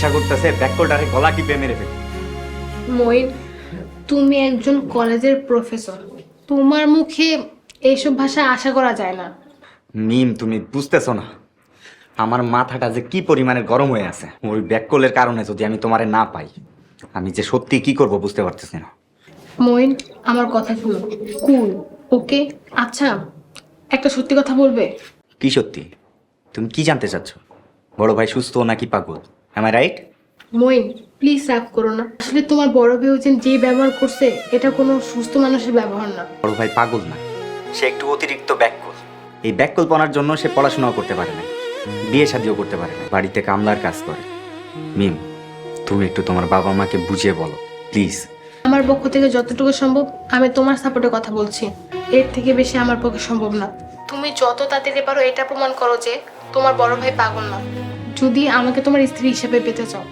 ইচ্ছা করতেছে ব্যাককলটারে গলা টিপে মেরে ফেলি। মইন, তুমি একজন কলেজের প্রফেসর, তোমার মুখে এইসব ভাষা আশা করা যায় না। মিম, তুমি বুঝতেছো না আমার মাথাটা যে কি পরিমাণে গরম হয়ে আছে। ওই ব্যাককলের কারণে যদি আমি তোমারে না পাই, আমি যে সত্যি কি করব বুঝতে পারতেছি না। মইন, আমার কথা শুনো। কুল, ওকে? আচ্ছা, একটা সত্যি কথা বলবে? কি সত্যি? তুমি কি জানতে চাচ্ছ? বড় ভাই সুস্থ নাকি পাগল? Am I right? Moin, please রাগ করো না। আসলে তোমার বড় ভাই যে ব্যবহার করছে, এটা কোনো সুস্থ মানুষের ব্যবহার না। বড় ভাই পাগল না, সে একটু অতিরিক্ত ব্যাককল। এই ব্যাককলপনার জন্য সে পড়াশোনাও করতে পারে না, বিয়ে শাদিও করতে পারে না, বাড়িতে কামলার কাজ করে। মিম, তুমি একটু তোমার বাবা মাকে বুঝিয়ে বলো প্লিজ। আমার পক্ষ থেকে যতটুকু সম্ভব আমি তোমার সাপোর্টে কথা বলছি। এর থেকে বেশি আমার পক্ষে সম্ভব না। তুমি যত তাড়াতাড়ি পারো এটা প্রমাণ করো যে তোমার বড় ভাই পাগল না, যদি আমাকে তোমার স্ত্রী হিসেবে পেতে চাও।